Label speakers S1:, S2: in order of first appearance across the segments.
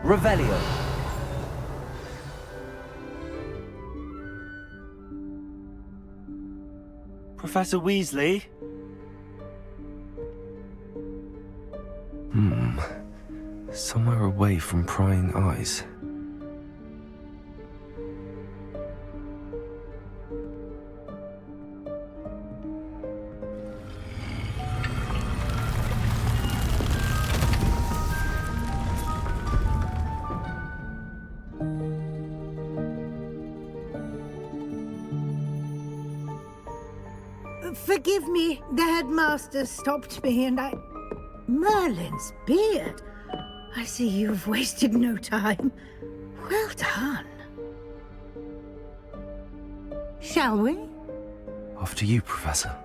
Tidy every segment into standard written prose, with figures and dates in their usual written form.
S1: Revelio.
S2: Professor Weasley?
S3: Somewhere away from prying eyes.
S4: Forgive me, the headmaster stopped me and I... Merlin's beard. I see you've wasted no time. Well done. Shall we?
S3: After you, Professor.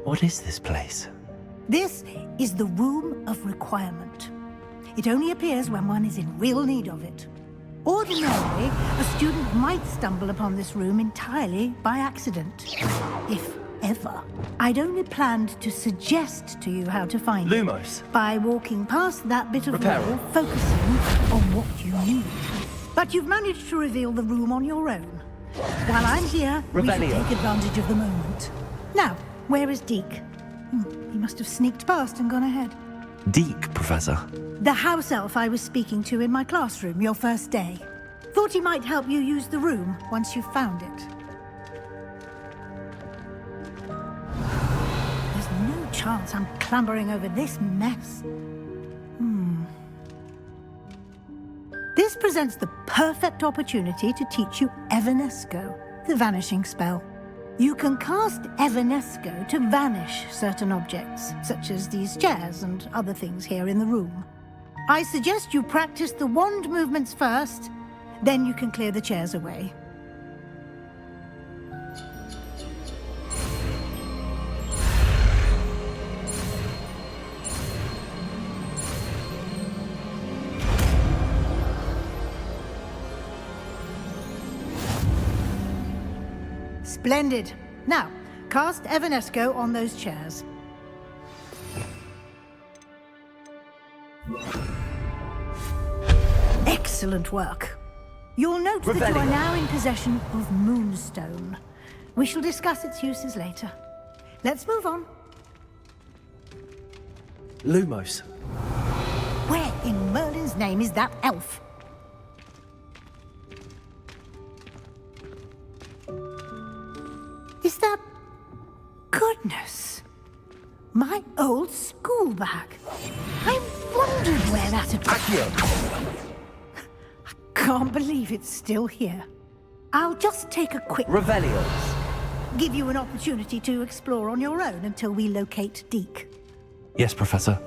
S3: What is this place?
S4: This is the Room of Requirement. It only appears when one is in real need of it. Ordinarily, a student might stumble upon this room entirely by accident. If ever. I'd only planned to suggest to you how to find
S2: Lumos.
S4: it by walking past that bit of
S2: Reparo.
S4: wall, focusing on what you need. But you've managed to reveal the room on your own. While I'm here, we should
S1: Revelio.
S4: take advantage of the moment. Now, where is Deke? He must have sneaked past and gone ahead.
S3: Deke, Professor.
S4: The house elf I was speaking to in my classroom your first day. Thought he might help you use the room once you found it. There's no chance I'm clambering over this mess. This presents the perfect opportunity to teach you Evanesco, the vanishing spell. You can cast Evanesco to vanish certain objects, such as these chairs and other things here in the room. I suggest you practice the wand movements first, then you can clear the chairs away. Splendid. Now, cast Evanesco on those chairs. Excellent work. You'll note that you are
S1: Revelio.
S4: now in possession of Moonstone. We shall discuss its uses later. Let's move on.
S2: Lumos.
S4: Where in Merlin's name is that elf? Is that... Goodness. My old school bag. I wondered where that had gone.
S1: Accio.
S4: Can't believe it's still here. I'll just take a quick...
S1: Revelio.
S4: give you an opportunity to explore on your own until we locate Deke.
S3: Yes, Professor.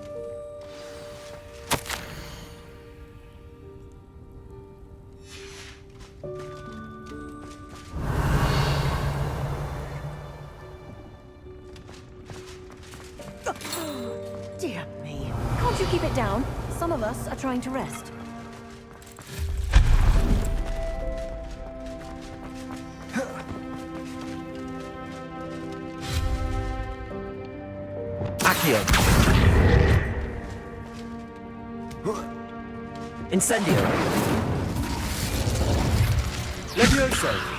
S4: Dear me.
S5: Can't you keep it down? Some of us are trying to rest.
S1: Accio. Incendio.
S2: Levioso.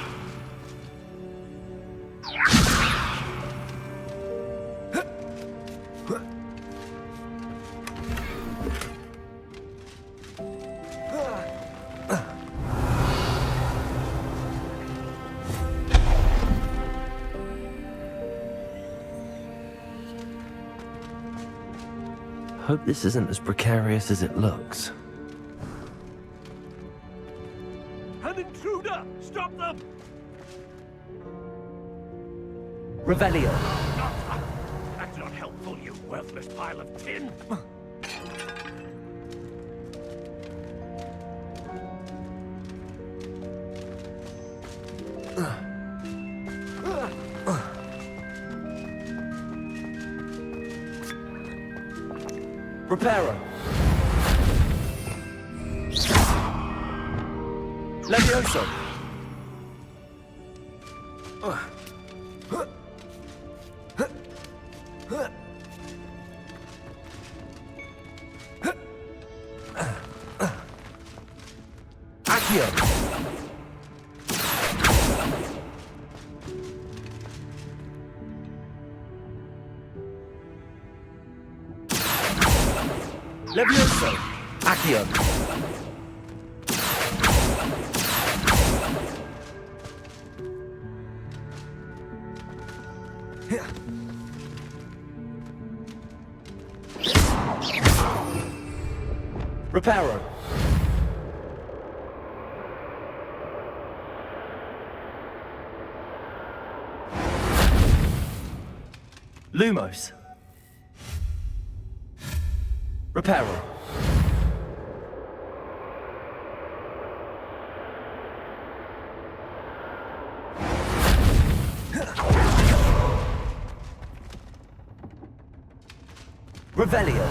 S3: Hope this isn't as precarious as it looks.
S1: Intruder! Stop them!
S3: Revelio.
S1: That's not helpful, you worthless pile of tin!
S2: Reparo. Levioso. Accio. Levioso. Accio. Reparo. Lumos. Reparo. Revelio.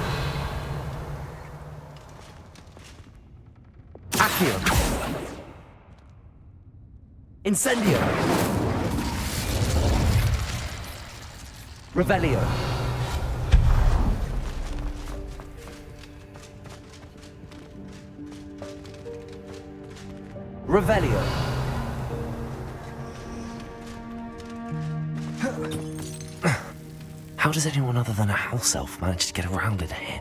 S2: Accio. Incendio. Revelio. Revelio.
S3: How does anyone other than a house elf manage to get around in here?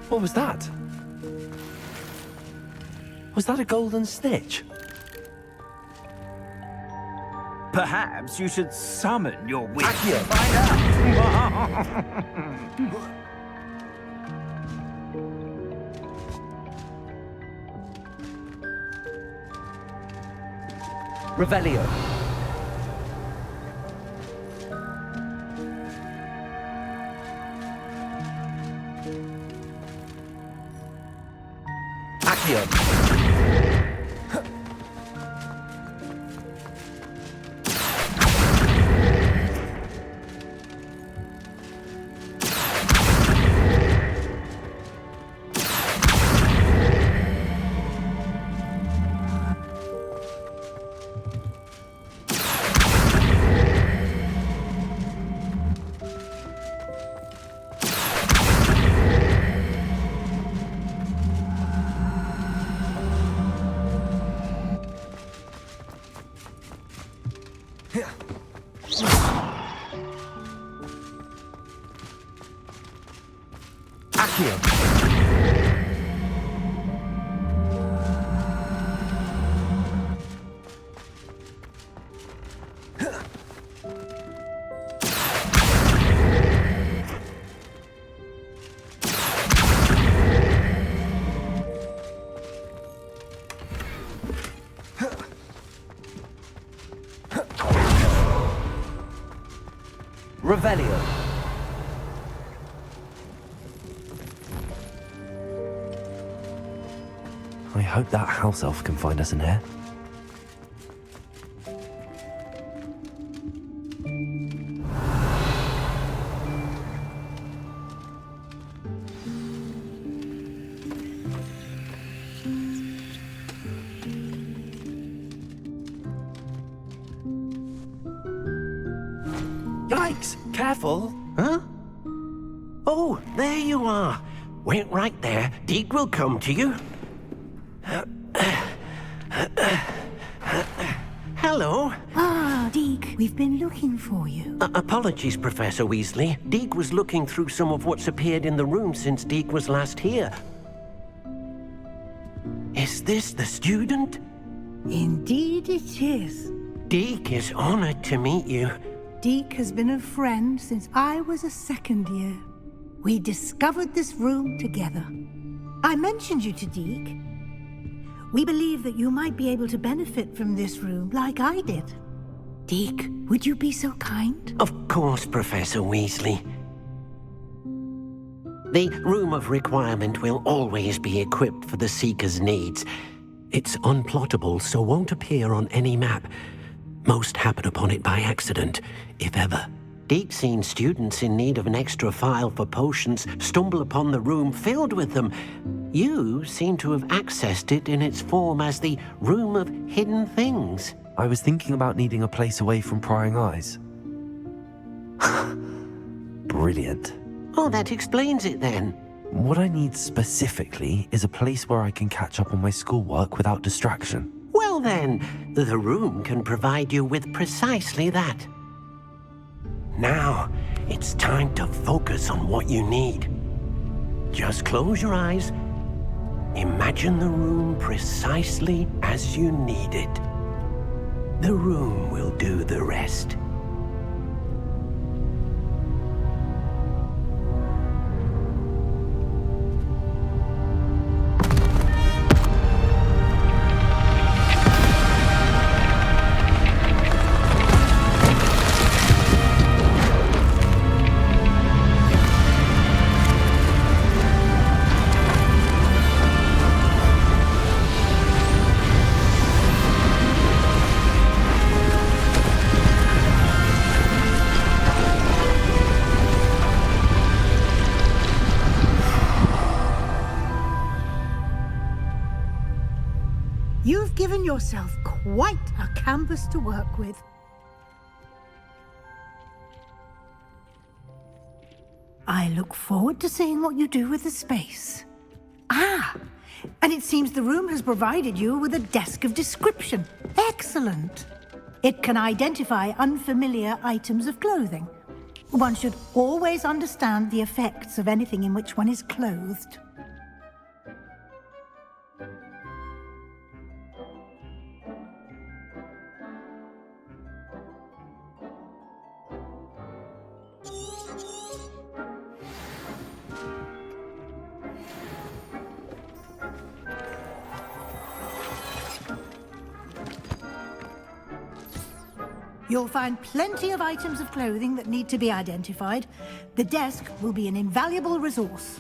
S2: What was that? Was that a golden snitch?
S1: Perhaps you should summon your witch
S2: Accio.
S1: to find out.
S2: Revelio. Accio. Accio. Revelio.
S3: I hope that house elf can find us in here.
S2: Yikes! Careful!
S6: Huh? Oh, there you are. Wait right there. Deke will come to you. Hello.
S4: Ah, Deke. Deke, we've been looking for you.
S6: Apologies, Professor Weasley. Deke was looking through some of what's appeared in the room since Deke was last here. Is this the student?
S4: Indeed it is.
S6: Deke is honored to meet you.
S4: Deke has been a friend since I was a second year. We discovered this room together. I mentioned you to Deke. We believe that you might be able to benefit from this room like I did. Deke, would you be so kind?
S6: Of course, Professor Weasley. The Room of Requirement will always be equipped for the Seeker's needs. It's unplottable, so won't appear on any map. Most happen upon it by accident, if ever. Deke's seen students in need of an extra file for potions stumble upon the room filled with them. You seem to have accessed it in its form as the Room of Hidden Things.
S3: I was thinking about needing a place away from prying eyes. Brilliant.
S6: Oh, that explains it then.
S3: What I need specifically is a place where I can catch up on my schoolwork without distraction.
S6: Well then, the room can provide you with precisely that. Now, it's time to focus on what you need. Just close your eyes. Imagine the room precisely as you need it. The room will do the rest.
S4: You've given yourself quite a canvas to work with. I look forward to seeing what you do with the space. Ah, and it seems the room has provided you with a desk of description. Excellent. It can identify unfamiliar items of clothing. One should always understand the effects of anything in which one is clothed. You'll find plenty of items of clothing that need to be identified. The desk will be an invaluable resource.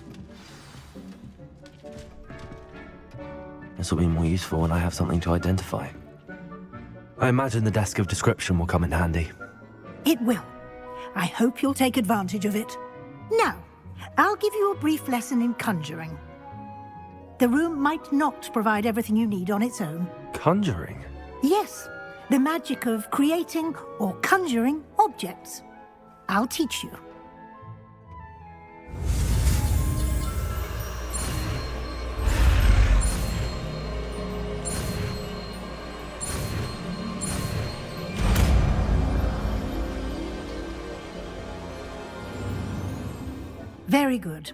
S3: This will be more useful when I have something to identify. I imagine the desk of description will come in handy.
S4: It will. I hope you'll take advantage of it. Now, I'll give you a brief lesson in conjuring. The room might not provide everything you need on its own.
S3: Conjuring?
S4: Yes, the magic of creating or conjuring objects. I'll teach you. Very good.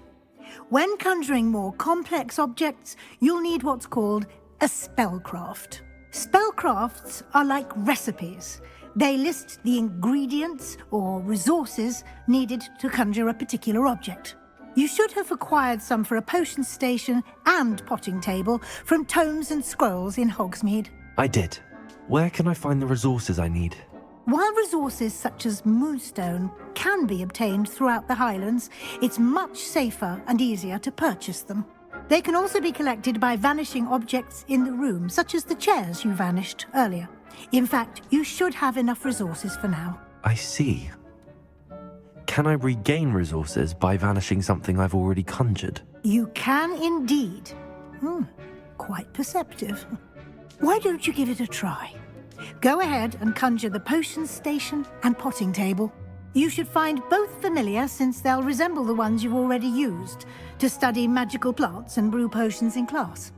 S4: When conjuring more complex objects, you'll need what's called a spellcraft. Spellcrafts are like recipes. They list the ingredients or resources needed to conjure a particular object. You should have acquired some for a potion station and potting table from tomes and scrolls in Hogsmeade.
S3: I did. Where can I find the resources I need?
S4: While resources such as moonstone can be obtained throughout the Highlands, it's much safer and easier to purchase them. They can also be collected by vanishing objects in the room, such as the chairs you vanished earlier. In fact, you should have enough resources for now.
S3: I see. Can I regain resources by vanishing something I've already conjured?
S4: You can indeed. Quite perceptive. Why don't you give it a try? Go ahead and conjure the potion station and potting table. You should find both familiar, since they'll resemble the ones you've already used to study magical plants and brew potions in class.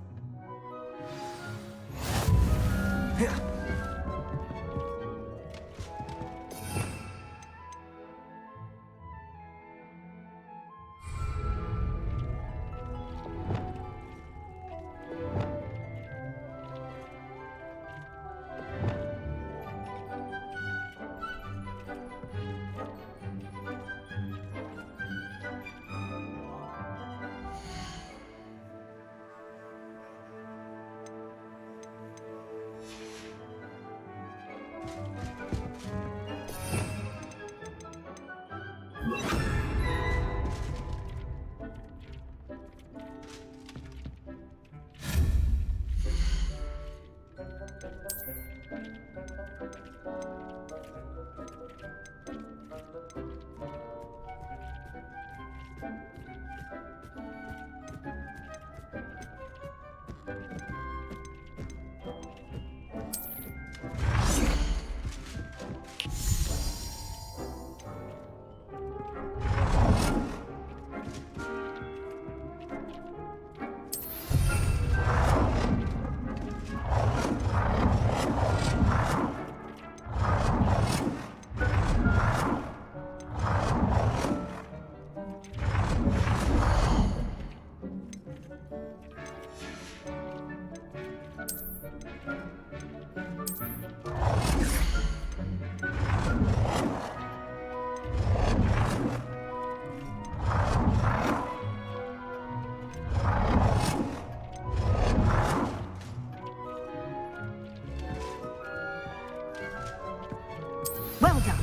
S4: Well done.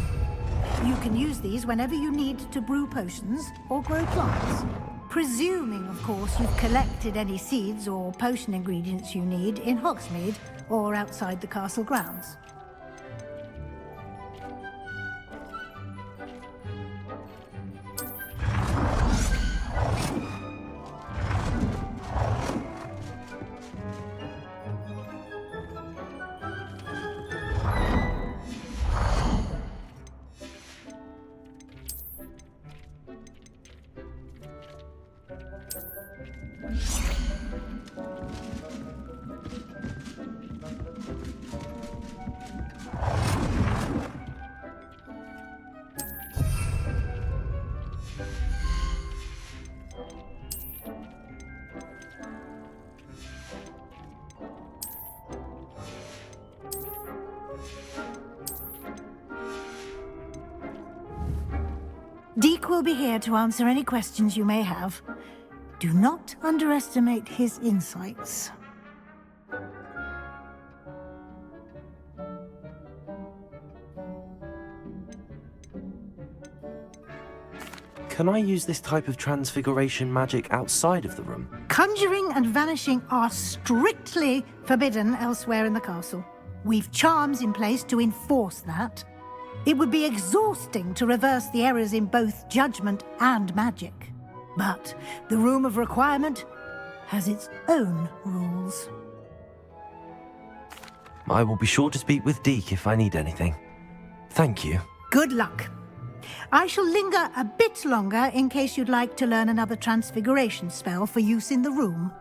S4: You can use these whenever you need to brew potions or grow plants. Presuming, of course, you've collected any seeds or potion ingredients you need in Hogsmeade or outside the castle grounds. Deke will be here to answer any questions you may have. Do not underestimate his insights.
S3: Can I use this type of transfiguration magic outside of the room?
S4: Conjuring and vanishing are strictly forbidden elsewhere in the castle. We've charms in place to enforce that. It would be exhausting to reverse the errors in both judgment and magic. But the Room of Requirement has its own rules.
S3: I will be sure to speak with Deke if I need anything. Thank you.
S4: Good luck. I shall linger a bit longer in case you'd like to learn another transfiguration spell for use in the room.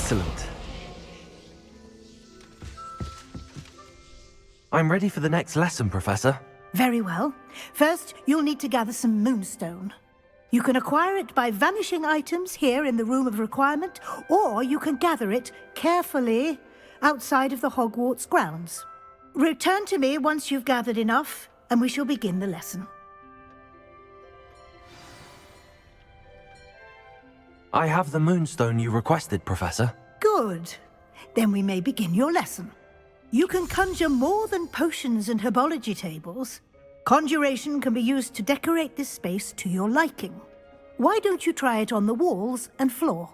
S3: Excellent. I'm ready for the next lesson, Professor.
S4: Very well. First, you'll need to gather some moonstone. You can acquire it by vanishing items here in the Room of Requirement, or you can gather it carefully outside of the Hogwarts grounds. Return to me once you've gathered enough, and we shall begin the lesson.
S3: I have the moonstone you requested, Professor.
S4: Good. Then we may begin your lesson. You can conjure more than potions and herbology tables. Conjuration can be used to decorate this space to your liking. Why don't you try it on the walls and floor?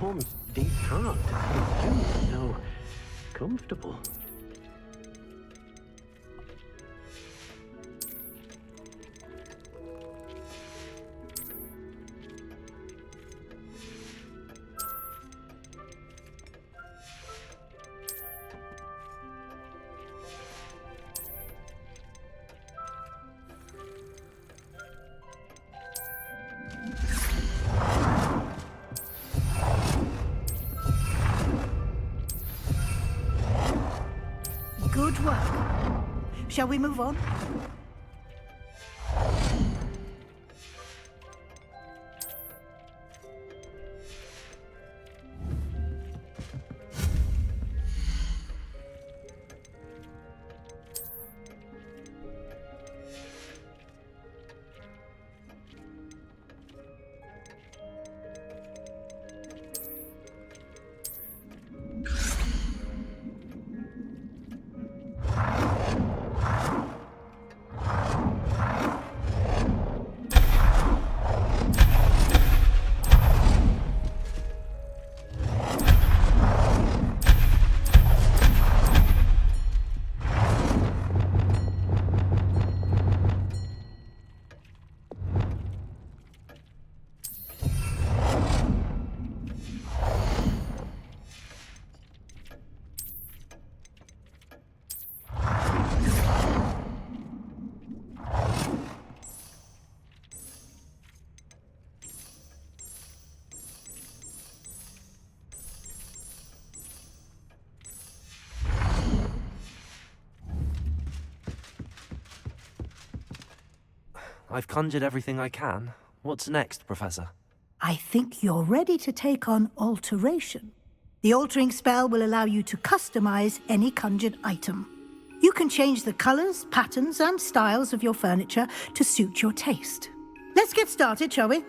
S6: Warms deep heart to see you so comfortable.
S4: Good work. Shall we move on?
S3: I've conjured everything I can. What's next, Professor?
S4: I think you're ready to take on alteration. The altering spell will allow you to customize any conjured item. You can change the colors, patterns, and styles of your furniture to suit your taste. Let's get started, shall we?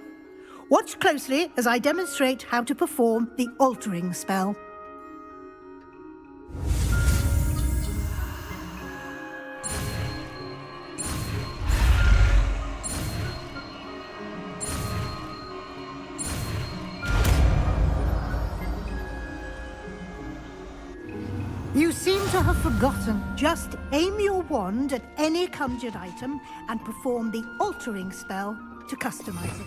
S4: Watch closely as I demonstrate how to perform the altering spell. You seem to have forgotten. Just aim your wand at any conjured item and perform the altering spell to customize it.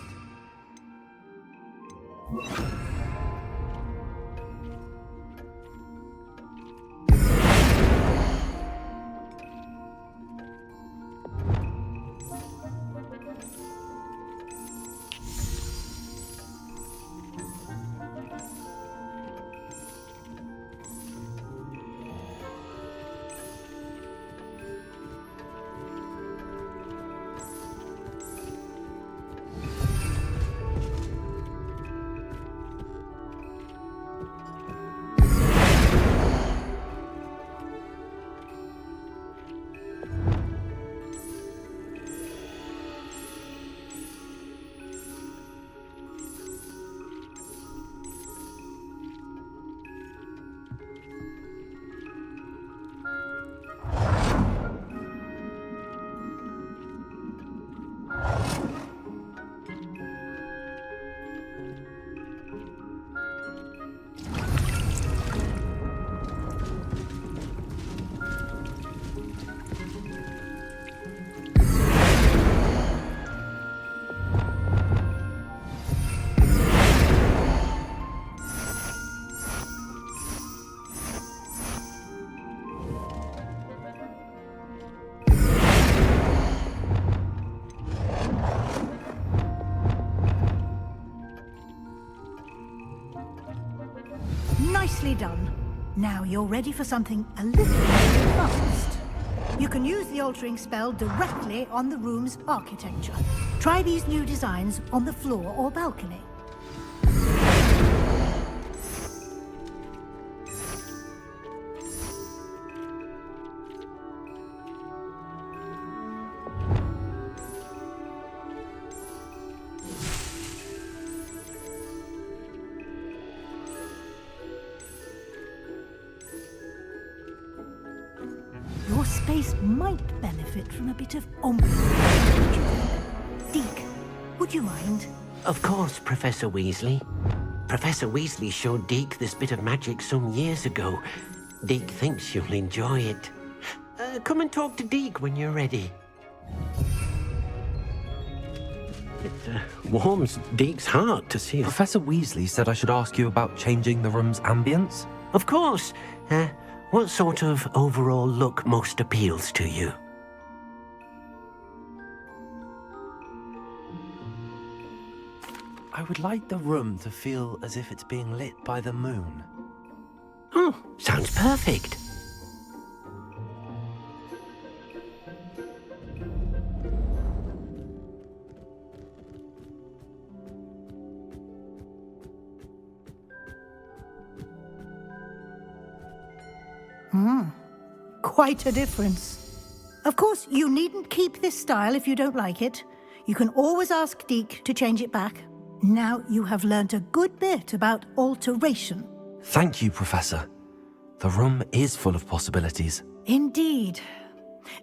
S4: Nicely done. Now you're ready for something a little more advanced. You can use the altering spell directly on the room's architecture. Try these new designs on the floor or balcony. Your space might benefit from a bit of ambiance. Deke, would you mind?
S6: Of course, Professor Weasley. Professor Weasley showed Deke this bit of magic some years ago. Deke thinks you'll enjoy it. Come and talk to Deke when you're ready. It warms Deke's heart to see us.
S3: Professor Weasley said I should ask you about changing the room's ambience.
S6: Of course. What sort of overall look most appeals to you?
S3: I would like the room to feel as if it's being lit by the moon.
S6: Oh, sounds perfect.
S4: Quite a difference. Of course, you needn't keep this style if you don't like it. You can always ask Deke to change it back. Now you have learnt a good bit about alteration.
S3: Thank you, Professor. The room is full of possibilities.
S4: Indeed.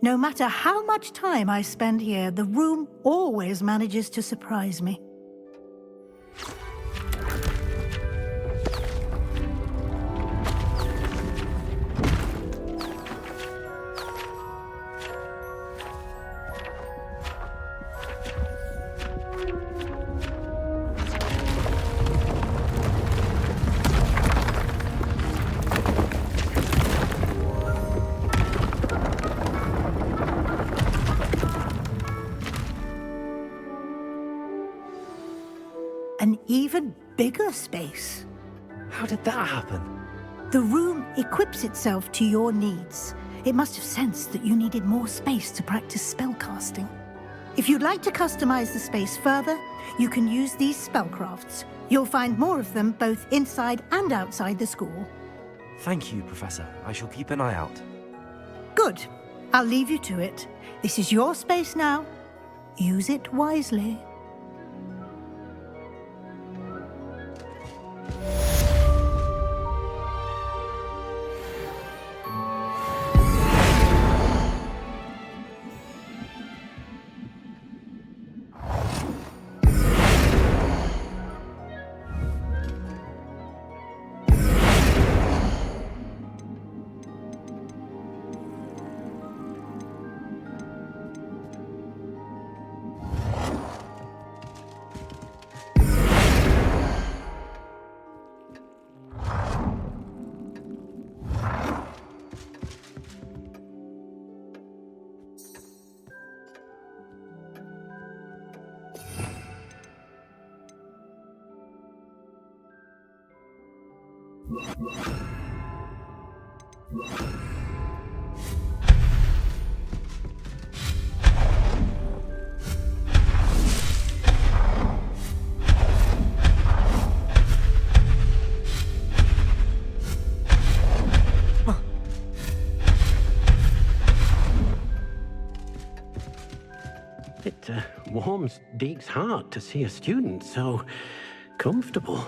S4: No matter how much time I spend here, the room always manages to surprise me. An even bigger space.
S3: How did that happen?
S4: The room equips itself to your needs. It must have sensed that you needed more space to practice spellcasting. If you'd like to customize the space further, you can use these spellcrafts. You'll find more of them both inside and outside the school.
S3: Thank you, Professor. I shall keep an eye out.
S4: Good. I'll leave you to it. This is your space now. Use it wisely.
S6: It warms Deke's heart to see a student so comfortable.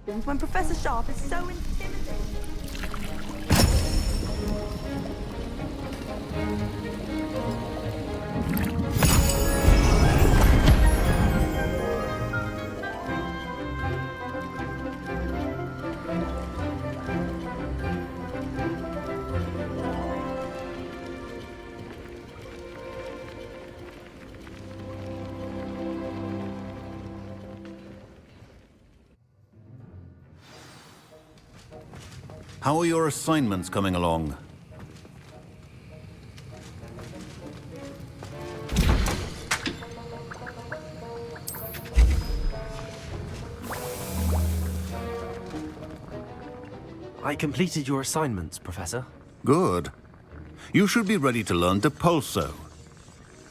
S7: when Professor Sharp is so intimidating.
S8: How are your assignments coming along?
S3: I completed your assignments, Professor.
S8: Good. You should be ready to learn Depulso.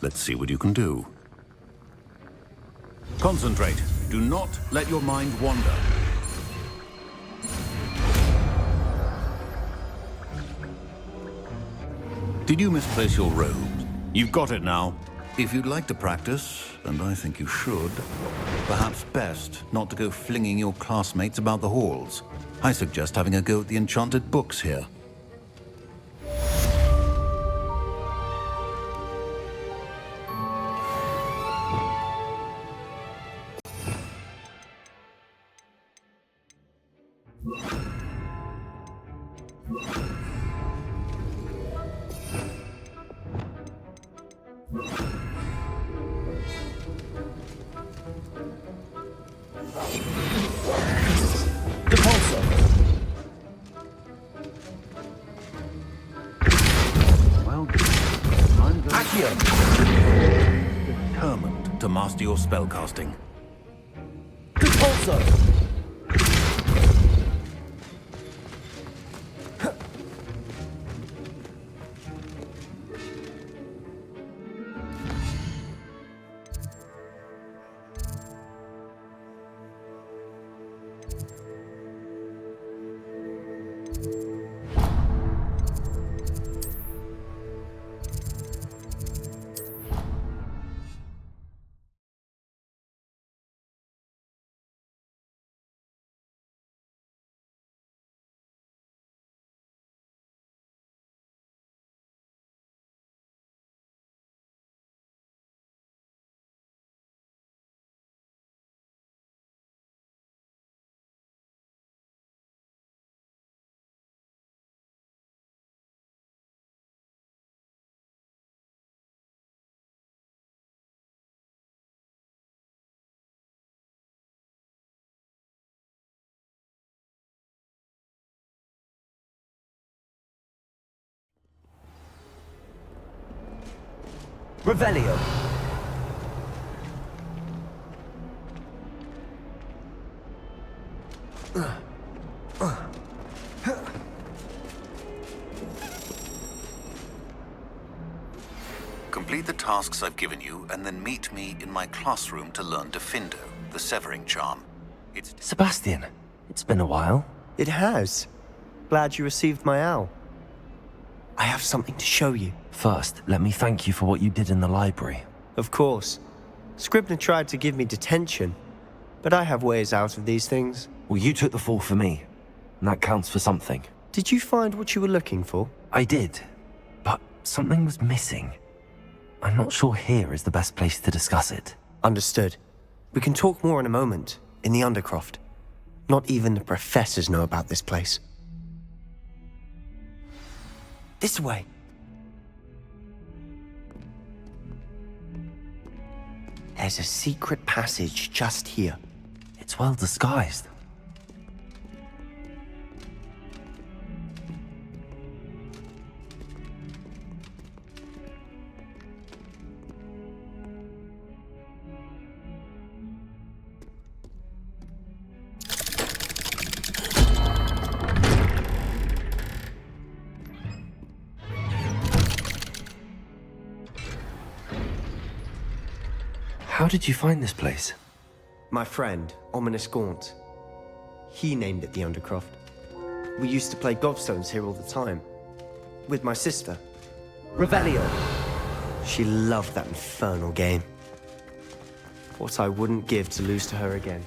S8: Let's see what you can do. Concentrate. Do not let your mind wander. Did you misplace your robes? You've got it now. If you'd like to practice, and I think you should, perhaps best not to go flinging your classmates about the halls. I suggest having a go at the enchanted books here. Well, I'm determined to master your spellcasting.
S2: Depulso! Revelio.
S8: Complete the tasks I've given you, and then meet me in my classroom to learn Defindo, the severing charm. It's
S3: Sebastian, it's been a while.
S9: It has. Glad you received my owl. I have something to show you.
S3: First, let me thank you for what you did in the library.
S9: Of course. Scribner tried to give me detention, but I have ways out of these things.
S3: Well, you took the fall for me, and that counts for something.
S9: Did you find what you were looking for?
S3: I did, but something was missing. I'm not sure here is the best place to discuss it.
S9: Understood. We can talk more in a moment, in the Undercroft. Not even the professors know about this place. This way. There's a secret passage just here.
S3: It's well disguised. How did you find this place?
S9: My friend, Ominous Gaunt. He named it the Undercroft. We used to play gobstones here all the time. With my sister.
S2: Revelio.
S9: She loved that infernal game. What I wouldn't give to lose to her again.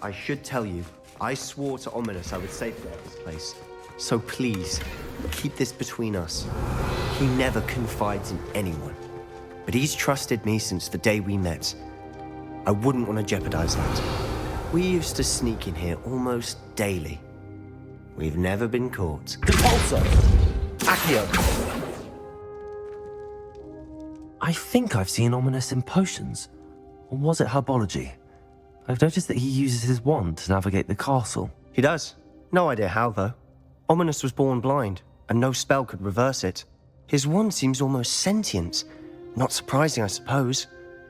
S9: I should tell you, I swore to Ominous I would safeguard this place. So please, keep this between us. He never confides in anyone. But he's trusted me since the day we met. I wouldn't want to jeopardize that. We used to sneak in here almost daily. We've never been caught.
S2: Compulsor! Accio!
S3: I think I've seen Ominous in potions. Or was it herbology? I've noticed that he uses his wand to navigate the castle.
S9: He does. No idea how, though. Ominous was born blind, and no spell could reverse it. His wand seems almost sentient. Not surprising, I suppose.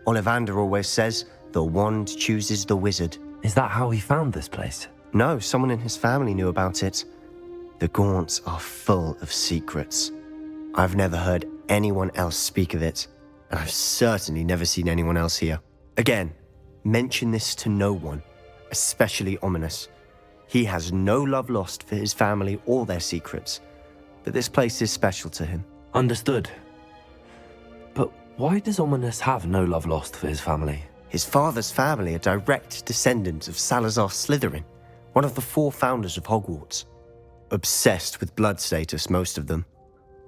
S9: Ollivander always says, the wand chooses the wizard.
S3: Is that how he found this place?
S9: No, someone in his family knew about it. The Gaunts are full of secrets. I've never heard anyone else speak of it, and I've certainly never seen anyone else here. Again, mention this to no one, especially Ominous. He has no love lost for his family or their secrets, but this place is special to him.
S3: Understood. But why does Ominous have no love lost for his family?
S9: His father's family are direct descendants of Salazar Slytherin, one of the 4 founders of Hogwarts. Obsessed with blood status, most of them.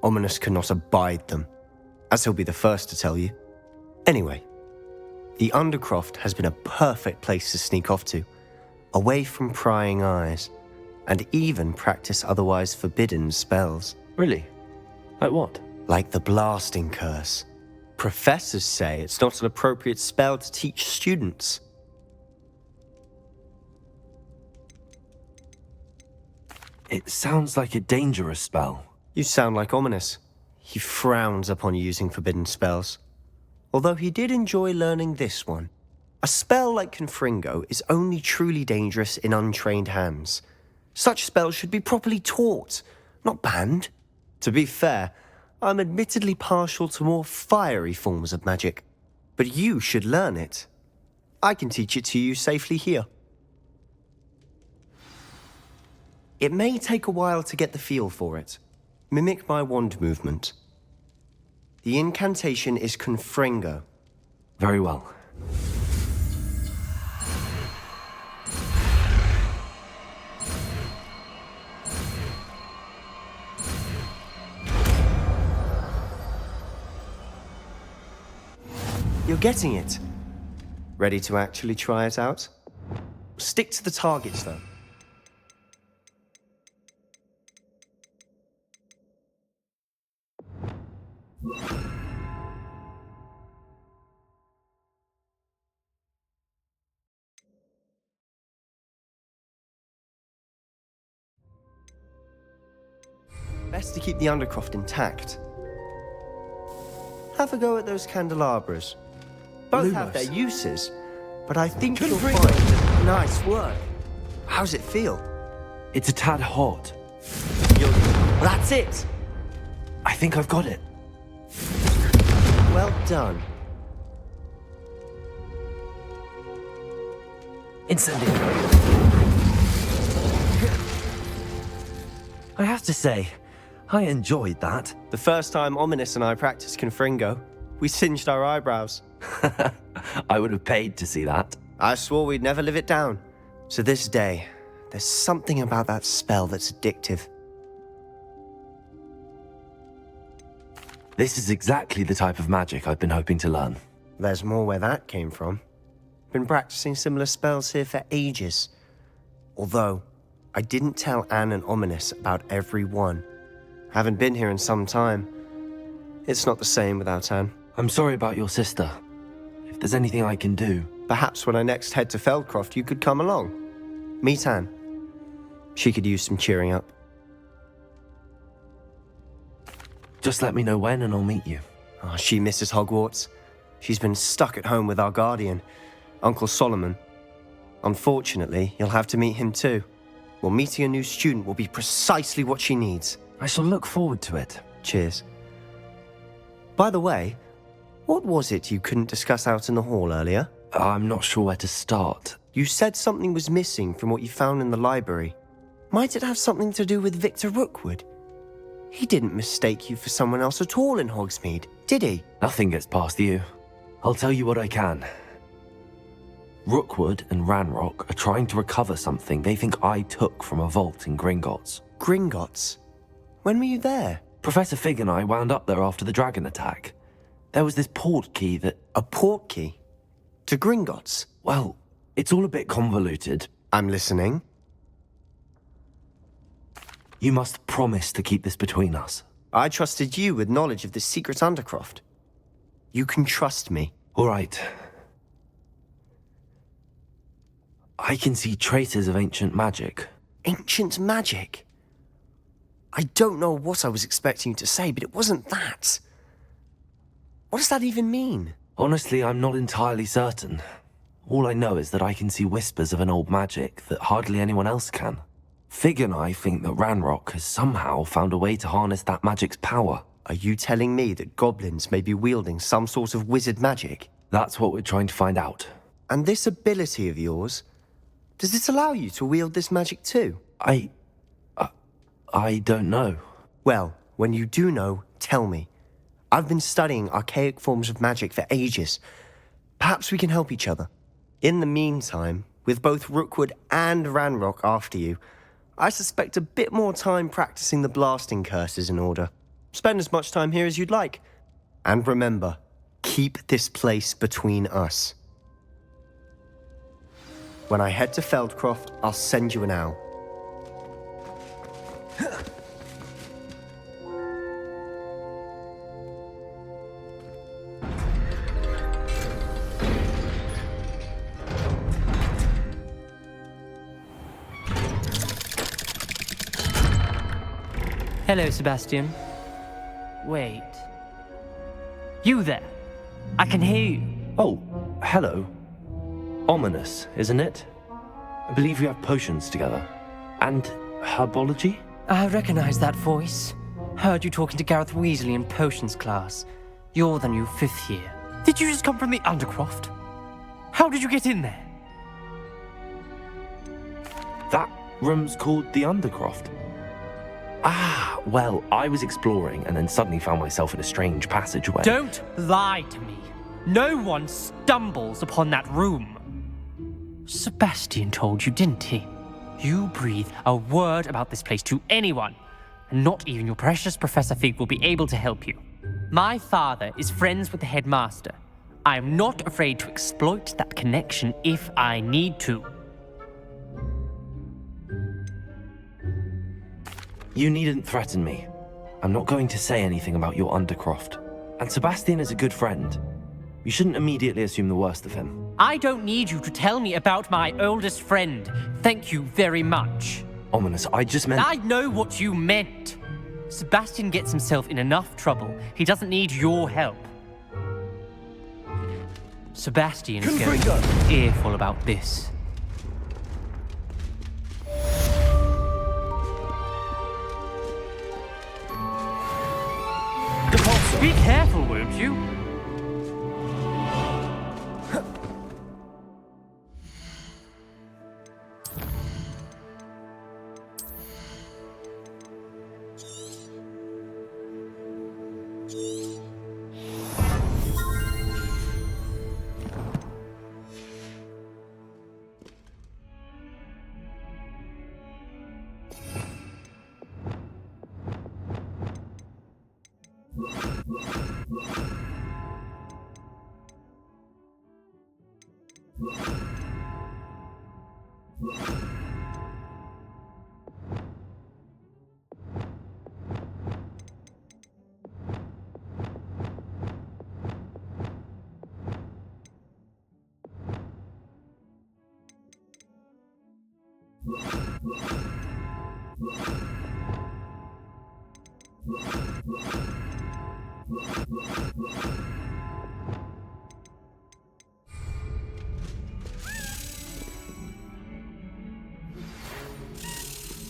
S9: Ominous cannot abide them, as he'll be the first to tell you. Anyway, the Undercroft has been a perfect place to sneak off to, away from prying eyes, and even practice otherwise forbidden spells.
S3: Really? Like what?
S9: Like the Blasting Curse. Professors say it's not an appropriate spell to teach students.
S3: It sounds like a dangerous spell.
S9: You sound like Ominous. He frowns upon using forbidden spells. Although he did enjoy learning this one. A spell like Confringo is only truly dangerous in untrained hands. Such spells should be properly taught, not banned. To be fair, I'm admittedly partial to more fiery forms of magic. But you should learn it. I can teach it to you safely here. It may take a while to get the feel for it. Mimic my wand movement. The incantation is Confringo.
S3: Very well.
S9: You're getting it. Ready to actually try it out? Stick to the targets, though. Best to keep the Undercroft intact. Have a go at those candelabras. Both have their uses, but I think you'll find... Nice work. How's it feel?
S3: It's a tad hot.
S9: That's it!
S3: I think I've got it.
S9: Well done.
S3: Incendio. I have to say, I enjoyed that.
S9: The first time Ominous and I practiced Confringo, we singed our eyebrows.
S3: I would have paid to see that.
S9: I swore we'd never live it down. To this day, there's something about that spell that's addictive.
S3: This is exactly the type of magic I've been hoping to learn.
S9: There's more where that came from. Been practicing similar spells here for ages. Although, I didn't tell Anne and Ominous about every one. Haven't been here in some time. It's not the same without Anne.
S3: I'm sorry about your sister. If there's anything I can do...
S9: Perhaps when I next head to Feldcroft, you could come along. Meet Anne. She could use some cheering up.
S3: Just let me know when and I'll meet you.
S9: Oh, she misses Hogwarts. She's been stuck at home with our guardian, Uncle Solomon. Unfortunately, you'll have to meet him too. Well, meeting a new student will be precisely what she needs.
S3: I shall look forward to it.
S9: Cheers. By the way, what was it you couldn't discuss out in the hall earlier?
S3: I'm not sure where to start.
S9: You said something was missing from what you found in the library. Might it have something to do with Victor Rookwood? He didn't mistake you for someone else at all in Hogsmeade, did he?
S3: Nothing gets past you. I'll tell you what I can. Rookwood and Ranrock are trying to recover something they think I took from a vault in Gringotts.
S9: Gringotts? When were you there?
S3: Professor Fig and I wound up there after the dragon attack. There was this port key that...
S9: A port key? To Gringotts?
S3: Well, it's all a bit convoluted.
S9: I'm listening.
S3: You must promise to keep this between us.
S9: I trusted you with knowledge of this secret undercroft. You can trust me.
S3: All right. I can see traces of ancient magic.
S9: Ancient magic? I don't know what I was expecting you to say, but it wasn't that. What does that even mean?
S3: Honestly, I'm not entirely certain. All I know is that I can see whispers of an old magic that hardly anyone else can. Fig and I think that Ranrock has somehow found a way to harness that magic's power.
S9: Are you telling me that goblins may be wielding some sort of wizard magic?
S3: That's what we're trying to find out.
S9: And this ability of yours, does it allow you to wield this magic too?
S3: I don't know.
S9: Well, when you do know, tell me. I've been studying archaic forms of magic for ages. Perhaps we can help each other. In the meantime, with both Rookwood and Ranrock after you, I suspect a bit more time practicing the blasting curse is in order. Spend as much time here as you'd like. And remember, keep this place between us. When I head to Feldcroft, I'll send you an owl.
S10: Hello, Sebastian. Wait. You there? I can hear you.
S3: Oh, hello. Ominous, isn't it? I believe you have potions together. And herbology?
S10: I recognize that voice. Heard you talking to Gareth Weasley in potions class. You're the new 5th year. Did you just come from the Undercroft? How did you get in there?
S3: That room's called the Undercroft. Ah, well, I was exploring and then suddenly found myself in a strange passageway.
S10: Don't lie to me. No one stumbles upon that room. Sebastian told you, didn't he? You breathe a word about this place to anyone, and not even your precious Professor Fig will be able to help you. My father is friends with the headmaster. I am not afraid to exploit that connection if I need to.
S3: You needn't threaten me. I'm not going to say anything about your Undercroft. And Sebastian is a good friend. You shouldn't immediately assume the worst of him.
S10: I don't need you to tell me about my oldest friend. Thank you very much.
S3: Ominous, I just meant...
S10: I know what you meant. Sebastian gets himself in enough trouble. He doesn't need your help. Sebastian is going to be earful about this. Be careful, won't you?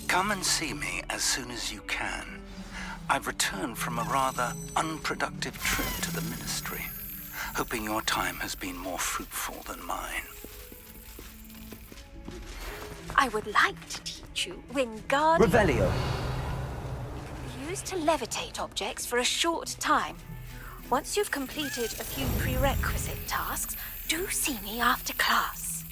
S11: Come and see me as soon as you can. I've returned from a rather unproductive trip to the Ministry, hoping your time has been more fruitful than mine.
S12: I would like to teach you Wingardium.
S2: Revelio.
S12: Used to levitate objects for a short time. Once you've completed a few prerequisite tasks, do see me after class.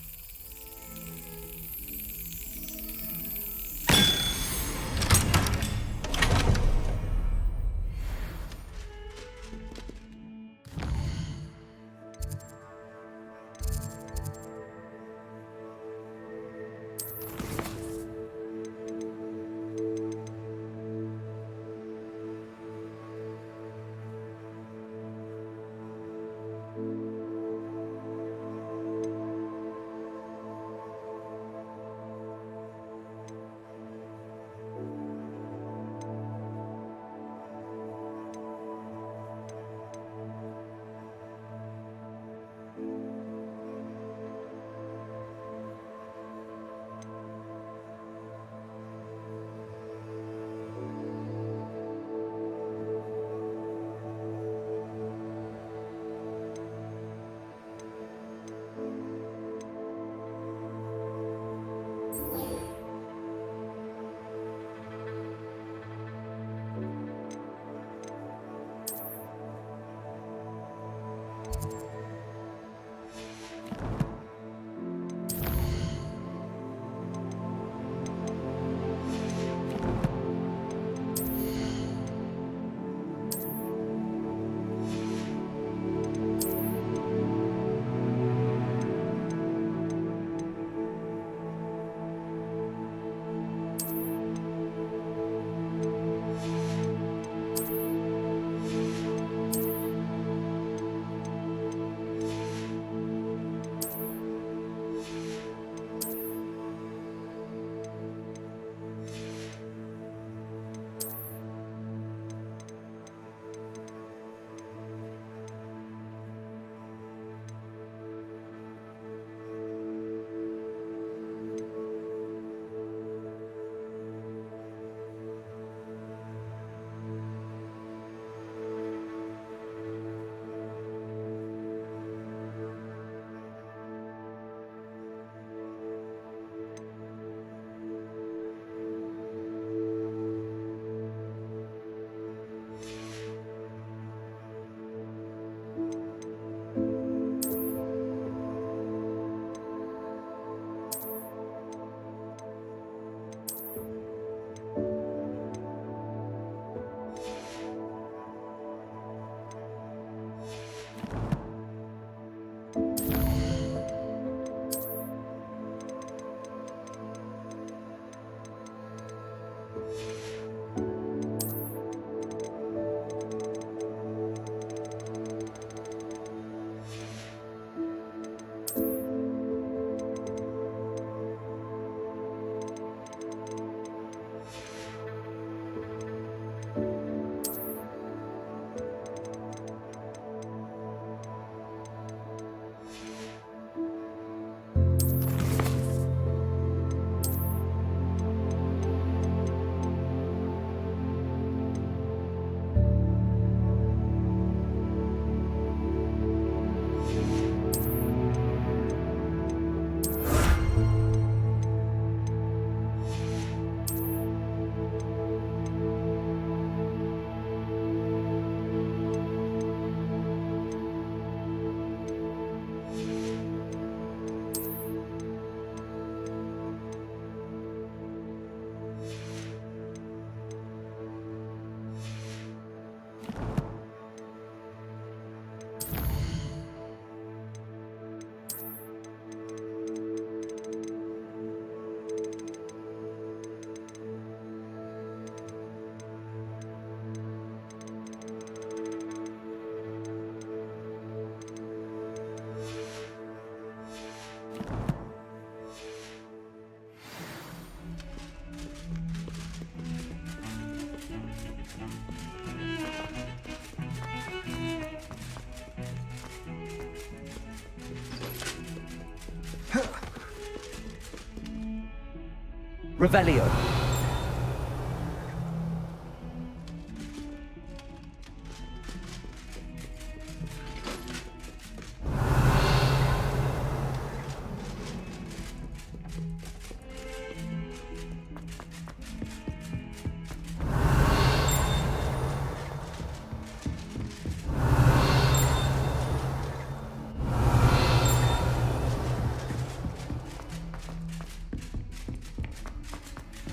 S2: Revelio.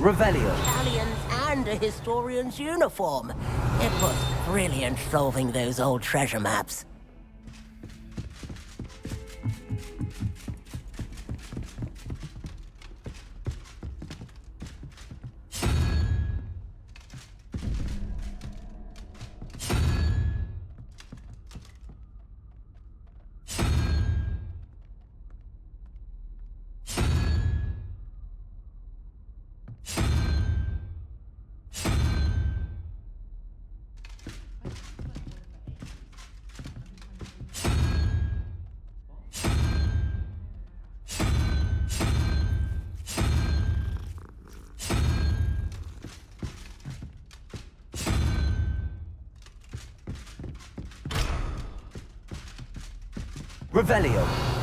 S2: Revelio.
S13: Italians and a historian's uniform. It was brilliant solving those old treasure maps.
S2: Revelio.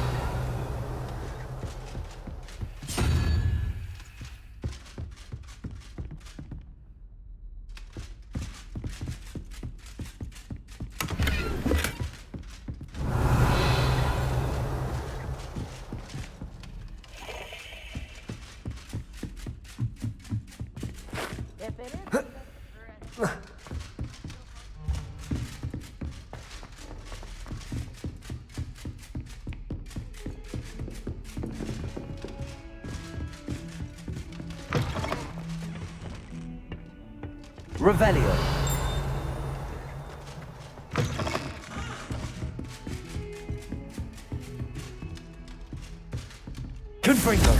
S2: Revelio. Confringo.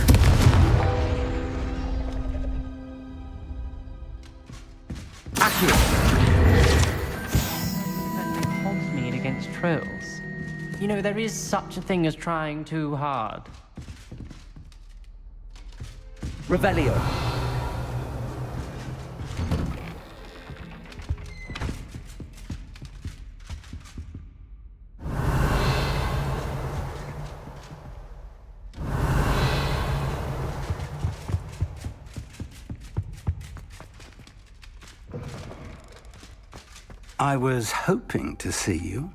S2: Accio.
S10: Hogsmeade against trolls. You know, there is such a thing as trying too hard.
S2: Revelio.
S11: I was hoping to see you.